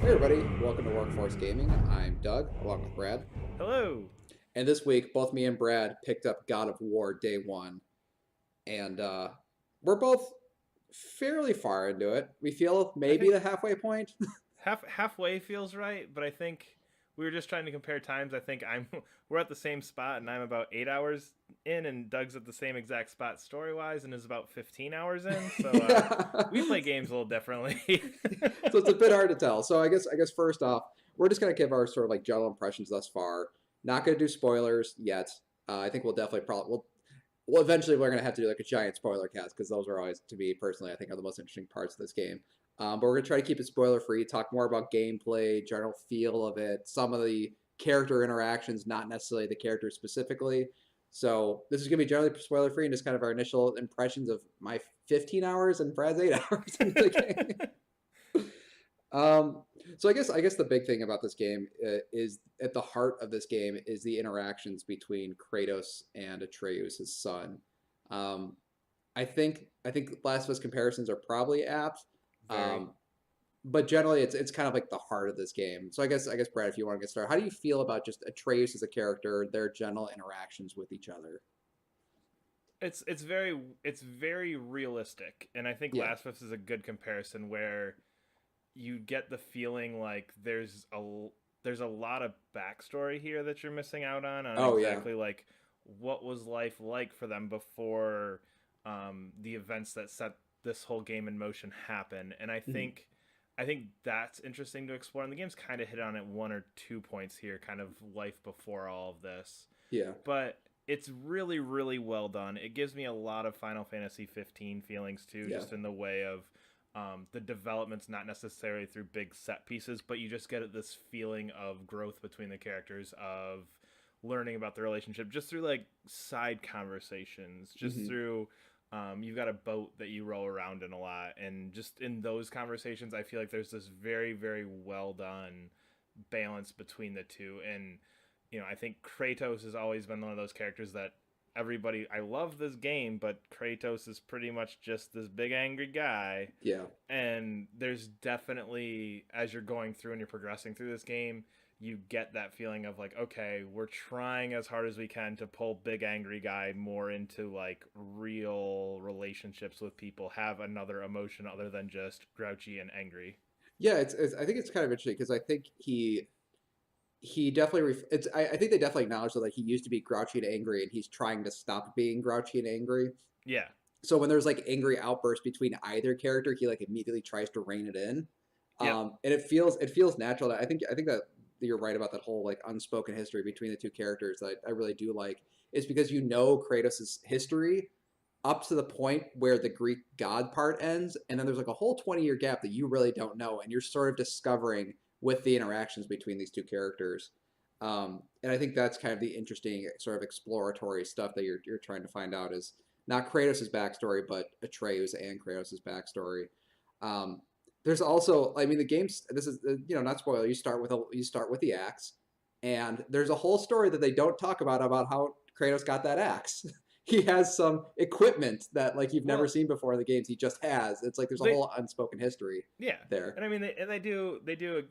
Hey everybody, welcome to Workforce Gaming. I'm Doug, along with Brad. Hello. And this week, both me and Brad picked up God of War Day 1. And we're both fairly far into it. We feel I maybe think the halfway point. halfway feels right, but I think we were just trying to compare times. I think I'm we're at the same spot, and I'm about 8 hours in, and Doug's at the same exact spot story wise, and is about 15 hours in. So Yeah. we play games a little differently. So it's a bit hard to tell. So I guess first off, we're just gonna give our sort of like general impressions thus far. Not gonna do spoilers yet. I think we'll definitely probably well, eventually we're gonna have to do like a giant spoiler cast because those are always, to me personally, I think are the most interesting parts of this game. But we're gonna try to keep it spoiler free. Talk more about gameplay, general feel of it, some of the character interactions, not necessarily the characters specifically. So this is gonna be generally spoiler free and just kind of our initial impressions of my 15 hours and Brad's 8 hours into the game. Um, so I guess the big thing about this game is at the heart of this game is the interactions between Kratos and Atreus, his son. Um, I think Last of Us comparisons are probably apt, Very. um, but generally it's kind of like the heart of this game. So I guess Brad, if you want to get started, how do you feel about just Atreus as a character, their general interactions with each other? It's very realistic, and I think Yeah. Last of Us is a good comparison where you get the feeling like there's a lot of backstory here that you're missing out on Oh yeah. exactly like what was life like for them before the events that set this whole game in motion happen. And I Mhm. think I think that's interesting to explore. And the game's kind of hit on it 1 or 2 points here, kind of life before all of this, Yeah. but it's really really well done. It gives me a lot of Final Fantasy 15 feelings too, Yeah. just in the way of the development's not necessarily through big set pieces, but you just get this feeling of growth between the characters, of learning about the relationship just through like side conversations, just Hmm. through you've got a boat that you roll around in a lot, and just in those conversations I feel like there's this very very well done balance between the two. And I think Kratos has always been one of those characters that everybody, I love this game, but Kratos is pretty much just this big angry guy. Yeah. And there's definitely, as you're going through and you're progressing through this game, you get that feeling of like, okay, we're trying as hard as we can to pull big angry guy more into like real relationships with people, have another emotion other than just grouchy and angry. Yeah, it's I think it's kind of interesting because I think he definitely I think they definitely acknowledge that like he used to be grouchy and angry and he's trying to stop being grouchy and angry. Yeah. So when there's like angry outbursts between either character, he like immediately tries to rein it in. Yep. And it feels natural. I think that you're right about that whole like unspoken history between the two characters that I really do like. Is because you know Kratos' history up to the point where the Greek god part ends, and then there's like a whole 20-year gap that you really don't know, and you're sort of discovering with the interactions between these two characters. And I think that's kind of the interesting sort of exploratory stuff that you're trying to find out is not Kratos' backstory, but Atreus and Kratos' backstory. Um, there's also, I mean, the game's this is not spoiler. You start with the axe, and there's a whole story that they don't talk about how Kratos got that axe. He has some equipment that like you've never Well, seen before in the games. He just has. It's like there's a they whole unspoken history yeah, there. and I mean they do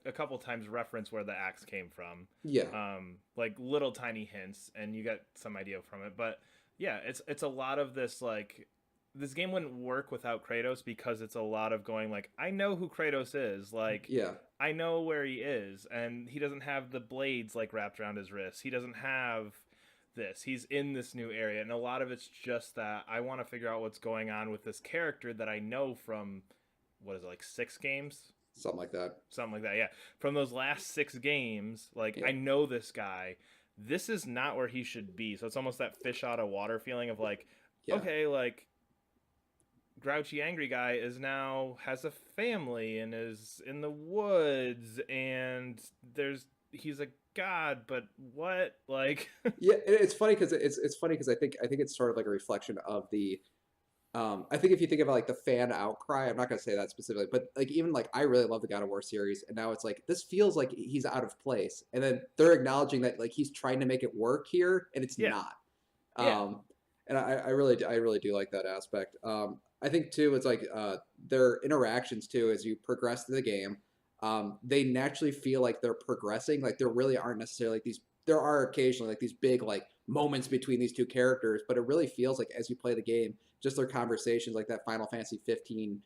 a couple times reference where the axe came from, Yeah, like little tiny hints, and you get some idea from it. But yeah, it's a lot of this like this game wouldn't work without Kratos because it's a lot of going like I know who Kratos is, like yeah, I know where he is, and he doesn't have the blades like wrapped around his wrists. He doesn't have this. He's in this new area, and a lot of it's just that I want to figure out what's going on with this character that I know from what is it, like 6 games, something like that. something like that. Yeah, from those last 6 games, like Yeah, I know this guy. This is not where he should be. So it's almost that fish out of water feeling of like, yeah, okay, like grouchy angry guy is now has a family and is in the woods, and he's a god, but what like yeah. It's funny because it's funny because I think it's sort of like a reflection of the I think if you think about like the fan outcry, I'm not going to say that specifically, but like even like I really love the God of War series, and now it's like this feels like he's out of place, and then they're acknowledging that like he's trying to make it work here, and it's yeah, not. yeah, And I really do like that aspect. I think too, it's like their interactions too as you progress through the game. they naturally feel like they're progressing. Like there really aren't necessarily like these. There are occasionally like these big like moments between these two characters, but it really feels like as you play the game, just their conversations, like that Final Fantasy 15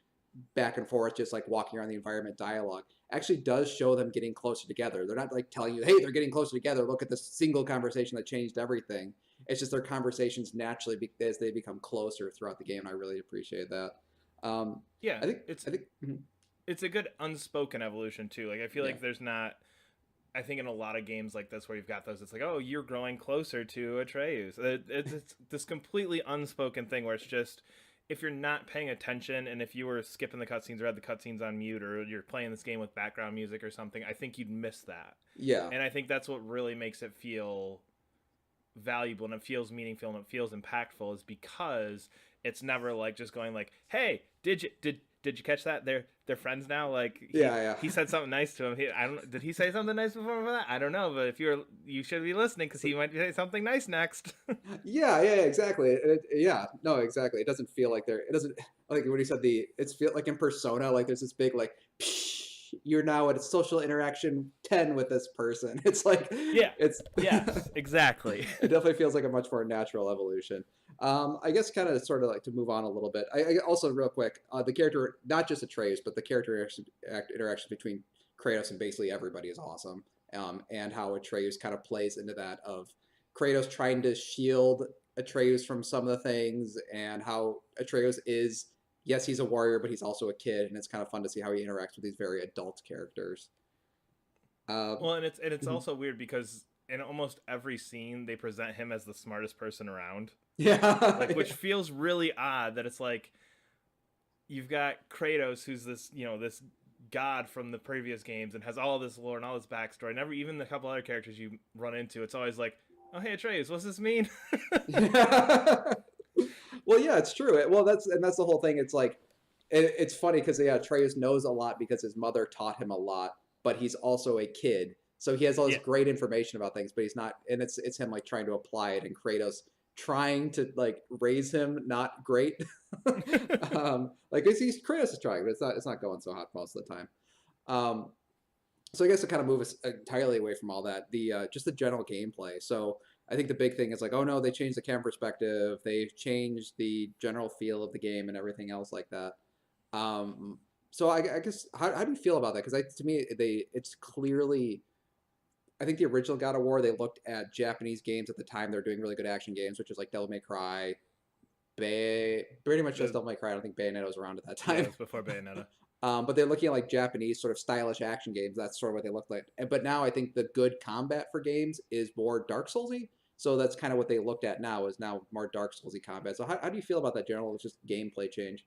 back and forth, just like walking around the environment dialogue, actually does show them getting closer together. They're not like telling you, hey, they're getting closer together. Look at this single conversation that changed everything. It's just their conversations naturally as they become closer throughout the game. And I really appreciate that. Um, Yeah, I think, I think, it's a good unspoken evolution too. Like I feel yeah, like there's not. I think in a lot of games like this where you've got those, it's like, oh, you're growing closer to Atreus. It's this completely unspoken thing where it's just if you're not paying attention and if you were skipping the cutscenes or had the cutscenes on mute or you're playing this game with background music or something, I think you'd miss that. yeah, And I think that's what really makes it feel valuable and it feels meaningful and it feels impactful is because it's never like just going like, hey, did you catch that? They're friends now. Like yeah, he said something nice to him. I don't. Did he say something nice before that? I don't know. But if you should be listening because he might say something nice next. yeah, exactly. Yeah, no, exactly. It doesn't feel like they're. It doesn't like when he said it's feel like in Persona, like there's this big like, psh, you're now at a social interaction 10 with this person. It's like, Yeah. it's Yes. Exactly. it definitely feels like a much more natural evolution. I guess kind of sort of like to move on a little bit. I also real quick, the character, not just Atreus, but the character interaction between Kratos and basically everybody is awesome. And how Atreus kind of plays into that of Kratos trying to shield Atreus from some of the things, and how Atreus is, yes, he's a warrior, but he's also a kid, and it's kind of fun to see how he interacts with these very adult characters. Well, and it's Mhm. also weird because in almost every scene they present him as the smartest person around. Yeah, Like, which feels really odd that it's like you've got Kratos, who's this, this god from the previous games and has all this lore and all this backstory. And even the couple other characters you run into, it's always like, oh, hey, Atreus, what's this mean? yeah. Well, yeah, it's true. Well, that's the whole thing. It's like it's funny because yeah, Atreus knows a lot because his mother taught him a lot, but he's also a kid, so he has all this Yeah. great information about things, but he's not. And it's him like trying to apply it, and Kratos trying to like raise him, not great. Like he's Kratos is trying, but it's not going so hot most of the time. Um, so I guess to kind of move us entirely away from all that, the just the general gameplay. So I think the big thing is like, oh no, they changed the camera perspective, they've changed the general feel of the game and everything else like that. So I guess how do you feel about that? Because to me, it's clearly. I think the original God of War, they looked at Japanese games at the time. They're doing really good action games, which is like Devil May Cry, pretty much just the Devil May Cry. I don't think Bayonetta was around at that Yeah, it time. was before Bayonetta. But they're looking at like Japanese sort of stylish action games. That's sort of what they look like. But now I think the good combat for games is more Dark Soulsy. So that's kind of what they looked at now is now more Dark Soulsy combat. So how do you feel about that general just gameplay change?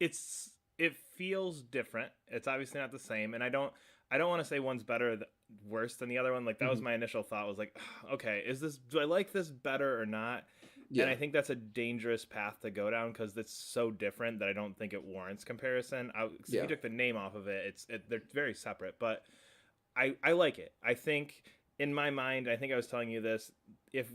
It feels different. It's obviously not the same, and I don't want to say one's better worse than the other one. Like that was Hmm. my initial thought was like, okay, do I like this better or not? And Yeah, I think that's a dangerous path to go down because it's so different that I don't think it warrants comparison. 'Cause if yeah, you took the name off of it, they're very separate. But I like it. I think in my mind, I think I was telling you this. If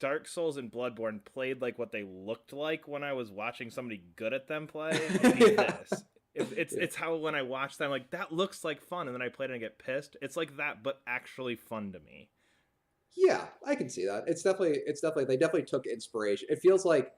Dark Souls and Bloodborne played like what they looked like when I was watching somebody good at them play, it'd be yeah, this. yeah. It's how when I watch them, like that looks like fun, and then I play it and I get pissed. It's like that, but actually fun to me. Yeah, I can see that. It's definitely they definitely took inspiration. It feels like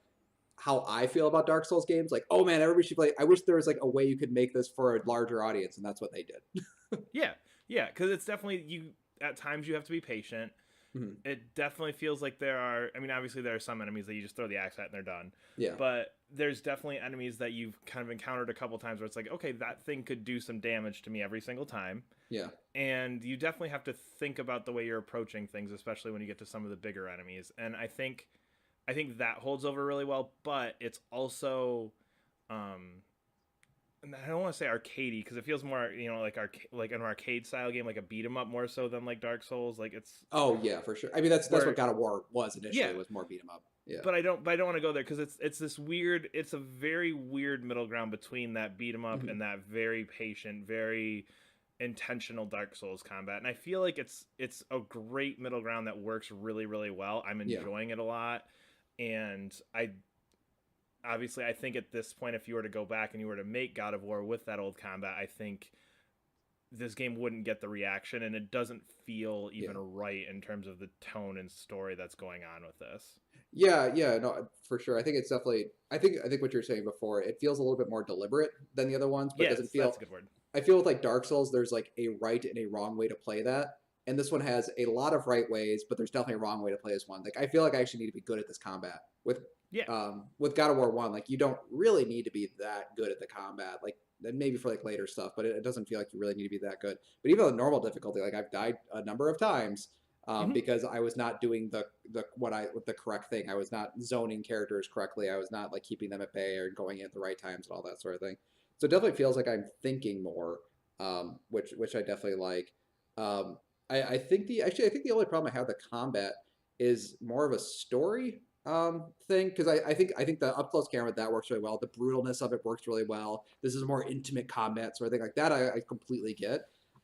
how I feel about Dark Souls games. Like, oh man, everybody should play. I wish there was like a way you could make this for a larger audience, and that's what they did. Yeah, yeah, because it's definitely you. At times, you have to be patient. Mhm. It definitely feels like there are. I mean, obviously, there are some enemies that you just throw the axe at and they're done. Yeah, But there's definitely enemies that you've kind of encountered a couple times where it's like, okay, that thing could do some damage to me every single time. yeah, And you definitely have to think about the way you're approaching things, especially when you get to some of the bigger enemies. And I think that holds over really well, but it's also um and I don't want to say arcadey because it feels more, like an arcade style game, like a beat 'em up more so than like Dark Souls. Like it's oh yeah, for sure. I mean, that's what where God of War was yeah, initially, was more beat 'em up. Yeah, but I don't want to go there because it's this weird. It's a very weird middle ground between that beat 'em up Mhm. and that very patient, very intentional Dark Souls combat. And I feel like it's a great middle ground that works really really well. I'm Yeah, enjoying it a lot, and I think at this point, if you were to go back and you were to make God of War with that old combat, I think this game wouldn't get the reaction, and it doesn't feel Yeah. even right in terms of the tone and story that's going on with this. Yeah, no, for sure. I think it's definitely. I think what you were saying before. It feels a little bit more deliberate than the other ones, but it doesn't Yes, feel. that's a good word. I feel with like Dark Souls, there's like a right and a wrong way to play that, and this one has a lot of right ways, but there's definitely a wrong way to play this one. Like I feel like I actually need to be good at this combat Yeah. with God of War One. Like you don't really need to be that good at the combat. Like maybe for like later stuff, but it doesn't feel like you really need to be that good. But even on normal difficulty, like I've died a number of times Hmm. because I was not doing with the correct thing. I was not zoning characters correctly. I was not like keeping them at bay or going in at the right times and all that sort of thing. So it definitely feels like I'm thinking more, which I definitely like. I think I think the only problem I have with the combat is more of a story thing because I think the up close camera that works really well. The brutalness of it works really well. This is a more intimate combat, so I think like that I completely get.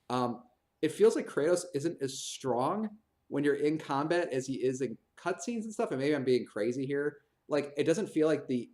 Um, it feels like Kratos isn't as strong when you're in combat as he is in cutscenes and stuff. And maybe I'm being crazy here. Like it doesn't feel like the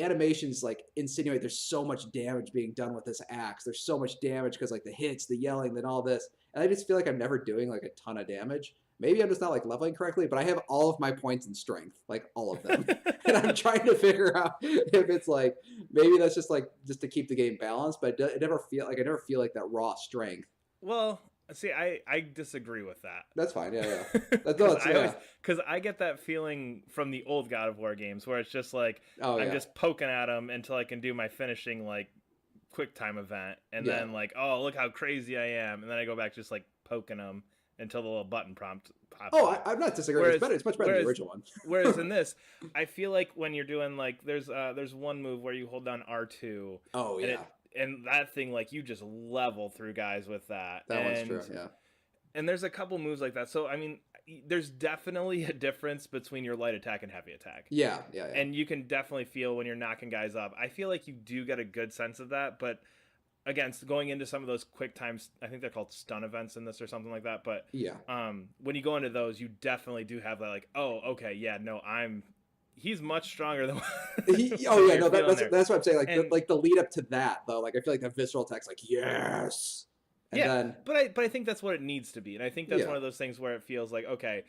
animations like insinuate there's so much damage being done with this axe. There's so much damage because like the hits, the yelling, then all this, and I just feel like I'm never doing like a ton of damage. Maybe I'm just not like leveling correctly, but I have all of my points in strength, like all of them, and I'm trying to figure out if it's like maybe that's just like just to keep the game balanced, but it never feel like I never feel like that raw strength. Well, see, I disagree with that. That's fine. Yeah. That's no, Because that's yeah. I get that feeling from the old God of War games where it's just like Oh I'm yeah. just poking at him until I can do my finishing like quick time event, and Yeah. then like, oh, look how crazy I am, and then I go back just like poking him until the little button prompt pops Oh, up. I'm not disagreeing. It's Whereas better. It's much better than the whereas original one. whereas in this, I feel like when you're doing like there's one move where you hold down R2, Oh and yeah, that thing like you just level through guys with that, that one's true. Yeah. and there's a couple moves like that. So I mean, there's definitely a difference between your light attack and heavy attack. Yeah. And you can definitely feel when you're knocking guys up. I feel like you do get a good sense of that, but again, going into some of those quick times, I think they're called stun events in this or something like that. But Yeah. when you go into those, you definitely do have that like, oh, okay, yeah, no, he's much stronger than. Oh yeah, no, there. that's what I'm saying. Like And like the lead up to that though, like I feel like the visceral attack's like yes, and yeah, then but I think that's what it needs to be, and I think that's yeah, one of those things where it feels like, okay,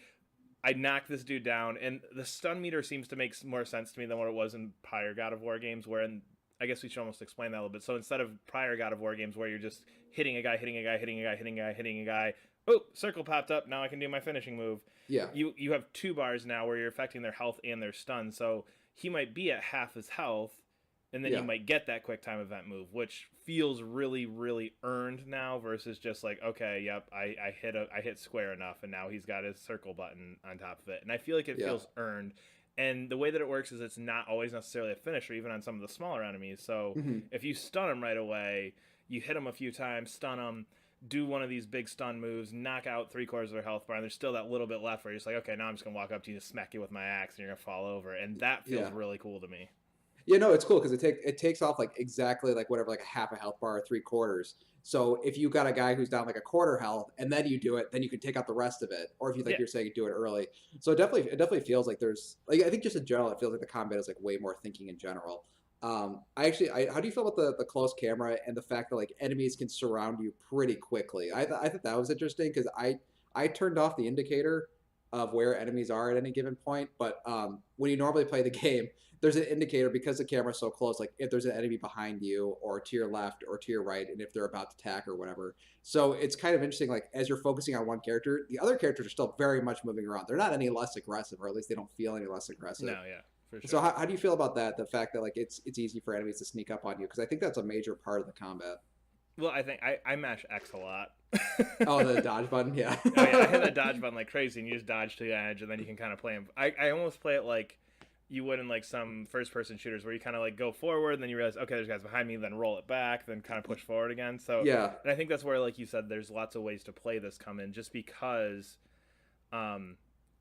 I knocked this dude down, and the stun meter seems to make more sense to me than what it was in prior God of War games, wherein I guess we should almost explain that a little bit. So instead of prior God of War games where you're just hitting a guy, hitting a guy, hitting a guy, hitting a guy, hitting a guy, oh, circle popped up, now I can do my finishing move. yeah, You have two bars now where you're affecting their health and their stun, so he might be at half his health, and then yeah, you might get that quick time event move, which feels really, really earned now versus just like, okay, yep, I hit square enough, and now he's got his circle button on top of it, and I feel like it yeah, feels earned. And the way that it works is it's not always necessarily a finisher, even on some of the smaller enemies. So hmm if you stun them right away, you hit them a few times, stun them, do one of these big stun moves, knock out 3/4 of their health bar, and there's still that little bit left where you're just like, okay, now I'm just gonna walk up to you and smack you with my axe, and you're gonna fall over, and that feels yeah. really cool to me. Yeah, no, it's cool because it takes off like exactly like whatever like a half a health bar or 3/4. So if you got a guy who's down like a quarter health and then you do it, then you can take out the rest of it. Or if you like Yeah. you're saying do it early. So it definitely feels like there's like I think just in general it feels like the combat is like way more thinking in general. I how do you feel about the close camera and the fact that like enemies can surround you pretty quickly? I thought that was interesting because I turned off the indicator of where enemies are at any given point, but when you normally play the game there's an indicator because the camera's so close, like if there's an enemy behind you or to your left or to your right, and if they're about to attack or whatever. So it's kind of interesting, like as you're focusing on one character, the other characters are still very much moving around. They're not any less aggressive, or at least they don't feel any less aggressive. No, yeah, for sure. So how do you feel about that? The fact that like it's easy for enemies to sneak up on you because I think that's a major part of the combat. Well, I think I mash X a lot. Oh, the dodge button, yeah. Oh yeah, I hit that dodge button like crazy, and you just dodge to the edge, and then you can kind of play him. I almost play it like you would in like some first-person shooters, where you kind of like go forward, and then you realize, okay, there's guys behind me, then roll it back, then kind of push forward again. So Yeah, and I think that's where, like you said, there's lots of ways to play this come in, just because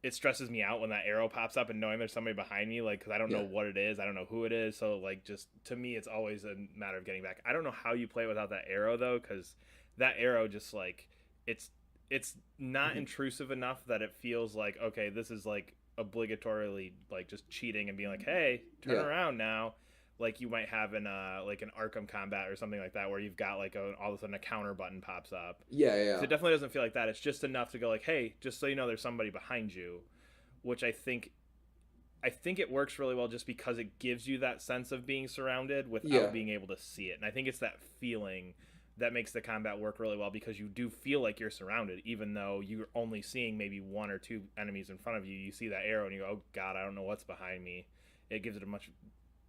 it stresses me out when that arrow pops up and knowing there's somebody behind me, like, because I don't yeah, know what it is, I don't know who it is, so like just to me, it's always a matter of getting back. I don't know how you play without that arrow though, because that arrow just like it's not mhm, intrusive enough that it feels like, okay, this is like obligatorily like just cheating and being like, hey, turn yeah, around now. like you might have in like an Arkham Combat or something like that, where you've got like all of a sudden a counter button pops up. Yeah, yeah, So yeah. it definitely doesn't feel like that. It's just enough to go like, hey, just so you know, there's somebody behind you, which I think it works really well just because it gives you that sense of being surrounded Yeah. without being able to see it. And I think it's that feeling that makes the combat work really well, because you do feel like you're surrounded, even though you're only seeing maybe one or two enemies in front of you. You see that arrow and you go, oh God, I don't know what's behind me. It gives it a much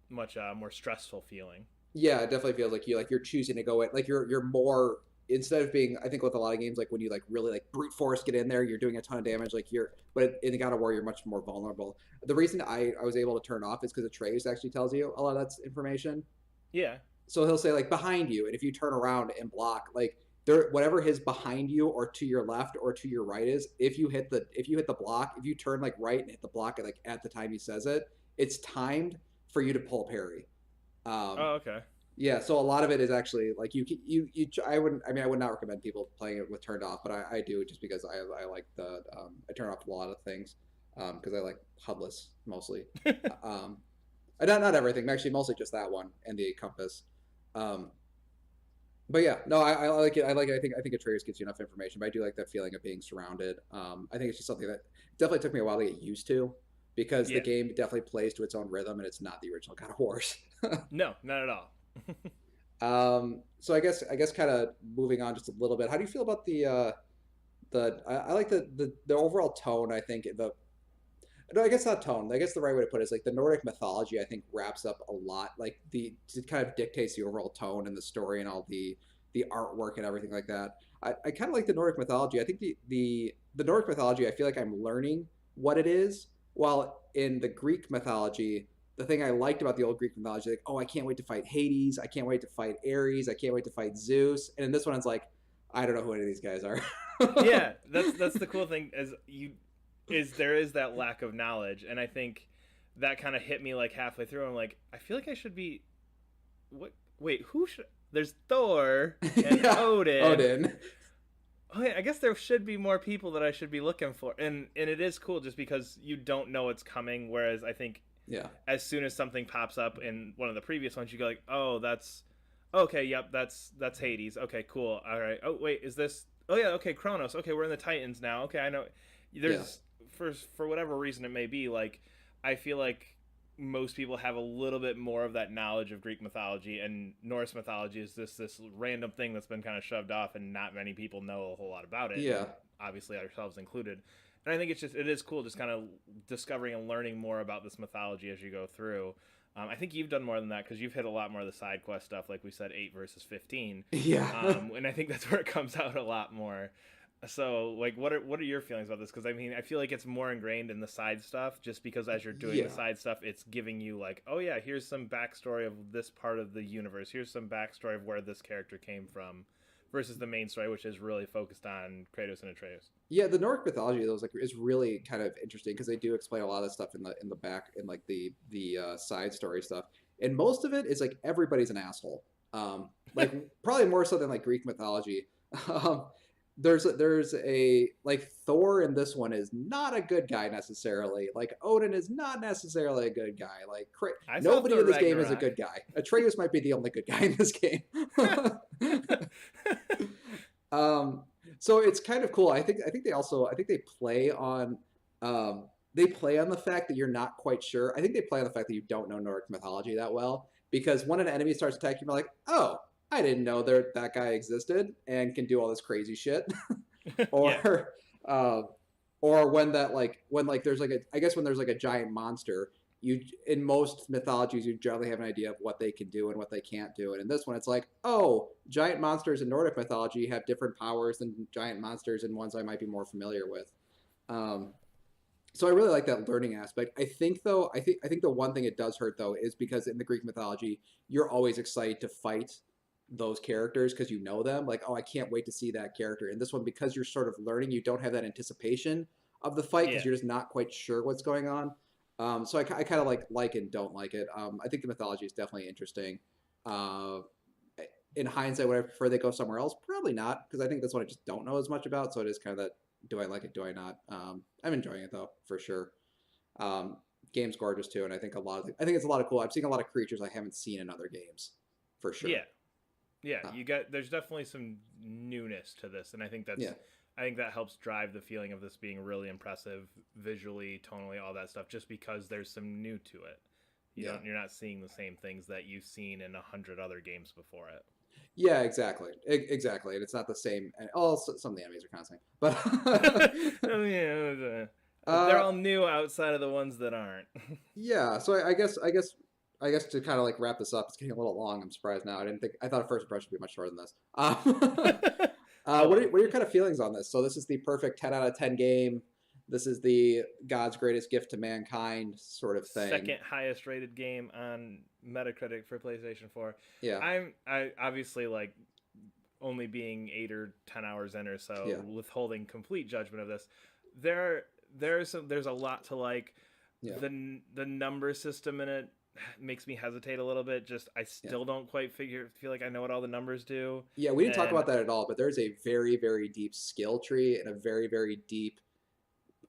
more stressful feeling. Yeah, it definitely feels like you're choosing to go in, like you're more, instead of being, I think with a lot of games, like when you like really like brute force get in there, you're doing a ton of damage, like but in God of War you're much more vulnerable. The reason I was able to turn off is because Atreus actually tells you a lot of that's information. Yeah. So he'll say like behind you, and if you turn around and block, like there, whatever his behind you or to your left or to your right is, if you hit the block, if you turn like right and hit the block at like at the time he says it, it's timed for you to pull parry. Um, Oh, okay. yeah, so a lot of it is actually like I wouldn't, I mean, I would not recommend people playing it with turned off, but I do, just because I like the I turn off a lot of things because I like HUDless mostly. Um, not everything, actually mostly just that one and the compass. Um, but yeah, no, I like it. I like it. I think Atreus gives you enough information, but I do like that feeling of being surrounded. I think it's just something that definitely took me a while to get used to, because the Yeah. game definitely plays to its own rhythm, and it's not the original God of Wars. No, not at all. So I guess kind of moving on just a little bit. How do you feel about I like the overall tone? I think the no, I guess not tone. I guess the right way to put it is like the Nordic mythology. I think wraps up a lot. Like the it kind of dictates the overall tone and the story and all the artwork and everything like that. I kind of like the Nordic mythology. I think the Nordic mythology. I feel like I'm learning what it is. While in the Greek mythology, the thing I liked about the old Greek mythology, like, oh, I can't wait to fight Hades. I can't wait to fight Ares. I can't wait to fight Zeus. And in this one, it's like, I don't know who any of these guys are. Yeah, that's the cool thing, is there is that lack of knowledge, and I think that kind of hit me like halfway through. I'm like, I feel like I should be, what, wait, who should, there's Thor and Yeah, Odin. Odin. Oh yeah, I guess there should be more people that I should be looking for, and it is cool just because you don't know what's coming. Whereas I think Yeah, as soon as something pops up in one of the previous ones, you go like, oh, that's okay. Yep, that's Hades. Okay, cool. All right. Oh wait, is this? Oh yeah. Okay, Kronos. Okay, we're in the Titans now. Okay, I know. yeah, There's for whatever reason it may be, like I feel like most people have a little bit more of that knowledge of Greek mythology, and Norse mythology is this random thing that's been kind of shoved off, and not many people know a whole lot about it. yeah. Obviously, ourselves included. And I think it is cool just kind of discovering and learning more about this mythology as you go through. I think you've done more than that because you've hit a lot more of the side quest stuff, like we said, 8 versus 15, Yeah. and I think that's where it comes out a lot more. So, like, what are your feelings about this? Because I mean, I feel like it's more ingrained in the side stuff, just because as you're doing the Yeah. side stuff, it's giving you like, oh yeah, here's some backstory of this part of the universe. Here's some backstory of where this character came from, versus the main story, which is really focused on Kratos and Atreus. Yeah, the Nordic mythology though is really kind of interesting because they do explain a lot of stuff in the back, in like the side story stuff, and most of it is like everybody's an asshole. Like probably more so than like Greek mythology. Um, there's a like Thor in this one is not a good guy necessarily. Like Odin is not necessarily a good guy. Like I saw nobody Thor in this game is a Ragnarok. good guy. Atreus might be the only good guy in this game. Um, so it's kind of cool. I think they play on the fact that you're not quite sure. I think they play on the fact that you don't know Nordic mythology that well, because when an enemy starts attacking, you're like, oh, I didn't know that guy existed and can do all this crazy shit. Yeah, or uh, or when there's like a, I guess when there's like a giant monster, you, in most mythologies you generally have an idea of what they can do and what they can't do, and in this one it's like, oh, giant monsters in Nordic mythology have different powers than giant monsters in ones I might be more familiar with. um, so I really like that learning aspect. I think though, I think the one thing it does hurt though is because in the Greek mythology you're always excited to fight those characters because you know them. Like, oh, I can't wait to see that character. In this one, because you're sort of learning, you don't have that anticipation of the fight because yeah. you're just not quite sure what's going on. So I kind of like and don't like it. I think the mythology is definitely interesting. Uh, in hindsight, would I prefer they go somewhere else? Probably not, because I think that's what I just don't know as much about. So it is kind of that, do I like it? Do I not? I'm enjoying it though, for sure. Um, game's gorgeous too, and I think I think it's a lot of cool. I'm seeing a lot of creatures I haven't seen in other games, for sure. Yeah, yeah, Uh, there's definitely some newness to this, and yeah, I think that helps drive the feeling of this being really impressive visually, tonally, all that stuff, just because there's some new to it. yeah, You're not seeing the same things that you've seen in 100 other games before it. yeah, exactly, exactly, and it's not the same. And some of the enemies are kind of same, I mean, they're uh, all new outside of the ones that aren't. yeah. So I guess to kind of like wrap this up, it's getting a little long. I'm surprised now. I thought a first impression would be much shorter than this. Oh well. What are your kind of feelings on this? So this is the perfect 10 out of 10 game. This is the God's greatest gift to mankind sort of thing. Second highest rated game on Metacritic for PlayStation 4. Yeah, I obviously like only being 8 or 10 hours in or so, yeah, withholding complete judgment of this. There there's a lot to like. yeah, The number system in it makes me hesitate a little bit. Just I yeah. still don't quite feel like I know what all the numbers do. Yeah, we didn't talk And about that at all, but there's a very, very deep skill tree and a very, very deep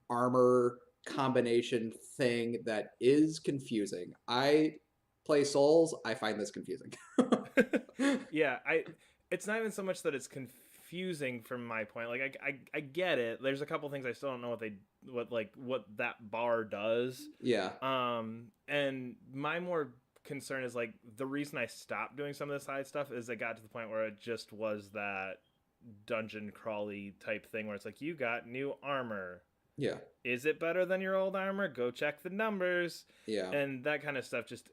armor combination thing that is confusing. I play Souls, I find this confusing. yeah, I it's not even so much that it's confusing from my point. Like I get it. There's a couple things I still don't know what that bar does. Yeah, And my more concern is like the reason I stopped doing some of the side stuff is it got to the point where it just was that dungeon crawly type thing where it's like you got new armor. yeah, Is it better than your old armor? Go check the numbers. yeah, And that kind of stuff just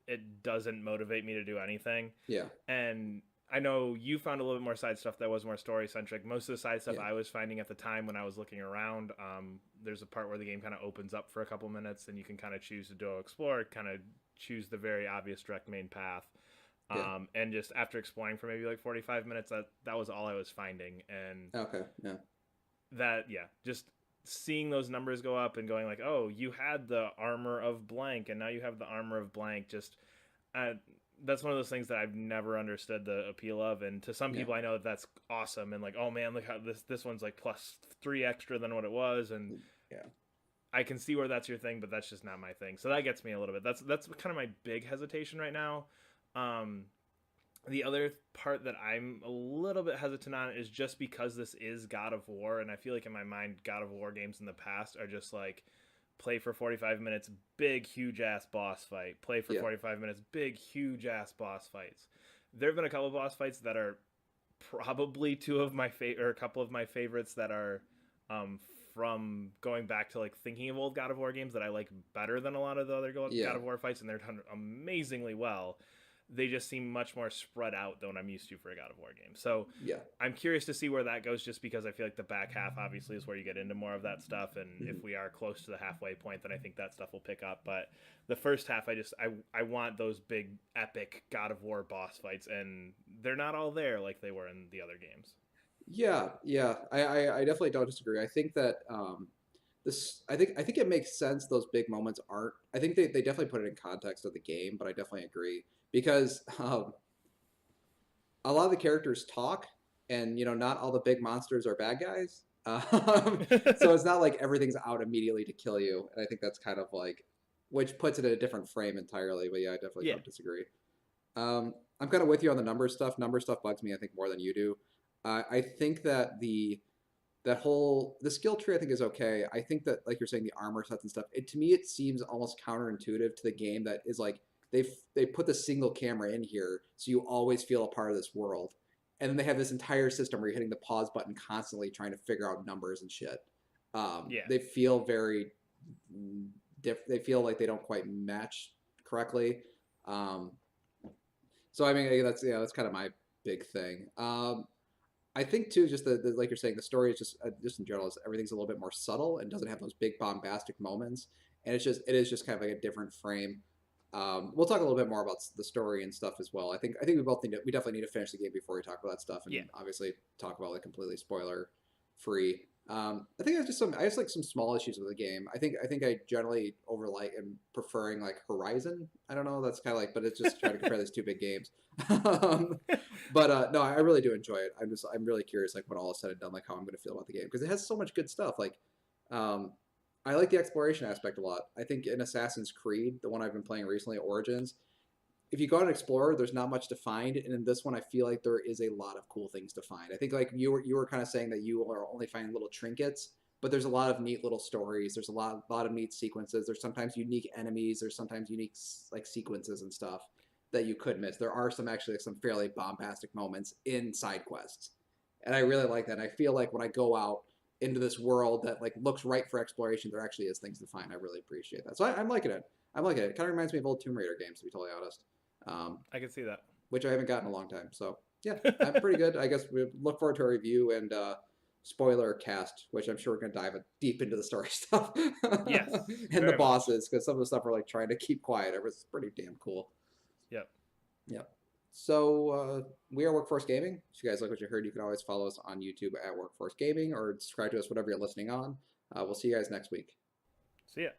it doesn't motivate me to do anything. yeah, And I know you found a little bit more side stuff that was more story centric. Most of the side stuff yeah, I was finding at the time when I was looking around, there's a part where the game kind of opens up for a couple minutes and you can kind of choose to go explore, kind of choose the very obvious direct main path. yeah. And just after exploring for maybe like 45 minutes, that was all I was finding. And Okay, yeah, just seeing those numbers go up and going like, oh, you had the armor of blank and now you have the armor of blank. Just uh, that's one of those things that I've never understood the appeal of. And to some yeah, people, I know that's awesome and like, oh man, look how this one's like +3 extra than what it was. And yeah, I can see where that's your thing, but that's just not my thing. So that gets me a little bit. That's kind of my big hesitation right now. Um, the other part that I'm a little bit hesitant on is just because this is God of War, and I feel like in my mind, God of War games in the past are just like play for 45 minutes, big, huge ass boss fight. Play for yeah, 45 minutes, big, huge ass boss fights. There have been a couple of boss fights that are probably a couple of my favorites that are from going back to like thinking of old God of War games that I like better than a lot of the other God yeah, of War fights, and they're done amazingly well. They just seem much more spread out than what I'm used to for a God of War game. So yeah. I'm curious to see where that goes, just because I feel like the back half obviously is where you get into more of that stuff, and if we are close to the halfway point, then I think that stuff will pick up. But the first half, I want those big epic God of War boss fights, and they're not all there like they were in the other games. Yeah, yeah. I definitely don't disagree. I think that I think it makes sense those big moments aren't. I think they definitely put it in context of the game, but I definitely agree because a lot of the characters talk, and not all the big monsters are bad guys. So it's not like everything's out immediately to kill you, and I think that's kind of like, which puts it in a different frame entirely. But yeah, I definitely Yeah. don't disagree. I'm kind of with you on the number stuff. Number stuff bugs me, I think, more than you do. I think that the skill tree I think is okay. I think that like you're saying the armor sets and stuff. To me it seems almost counterintuitive to the game that is like they put the single camera in here so you always feel a part of this world, and then they have this entire system where you're hitting the pause button constantly trying to figure out numbers and shit. Yeah. They feel very they feel like they don't quite match correctly. So I mean that's kind of my big thing. I think too, just the like you're saying, the story is just in general, everything's a little bit more subtle and doesn't have those big bombastic moments, and it is just kind of like a different frame. We'll talk a little bit more about the story and stuff as well. I think we definitely need to finish the game before we talk about that stuff, and Yeah. obviously talk about like completely spoiler free. I think I just like some small issues with the game. I think I generally overlike and preferring like Horizon. I don't know. That's kind of like, but it's just trying to compare these two big games. But no, I really do enjoy it. I'm really curious, like when all is said and done, like how I'm going to feel about the game because it has so much good stuff. Like, I like the exploration aspect a lot. I think in Assassin's Creed, the one I've been playing recently, Origins, if you go out and explore, there's not much to find, and in this one, I feel like there is a lot of cool things to find. I think like you were kind of saying that you are only finding little trinkets, but there's a lot of neat little stories. There's a lot of neat sequences. There's sometimes unique enemies. There's sometimes unique like sequences and stuff that you could miss. There are some actually some fairly bombastic moments in side quests, and I really like that. And I feel like when I go out into this world that like looks right for exploration, there actually is things to find. I really appreciate that. So I'm liking it. I'm liking it. It kind of reminds me of old Tomb Raider games, to be totally honest. I can see that. Which I haven't gotten in a long time. So yeah, I'm pretty good. I guess we look forward to our review and spoiler cast, which I'm sure we're going to dive deep into the story stuff Yes, and the very much. bosses because some of the stuff we're like trying to keep quiet. It was pretty damn cool. Yep. Yep. So we are Workforce Gaming. If you guys like what you heard, you can always follow us on YouTube at Workforce Gaming or subscribe to us whatever you're listening on. We'll see you guys next week. See ya.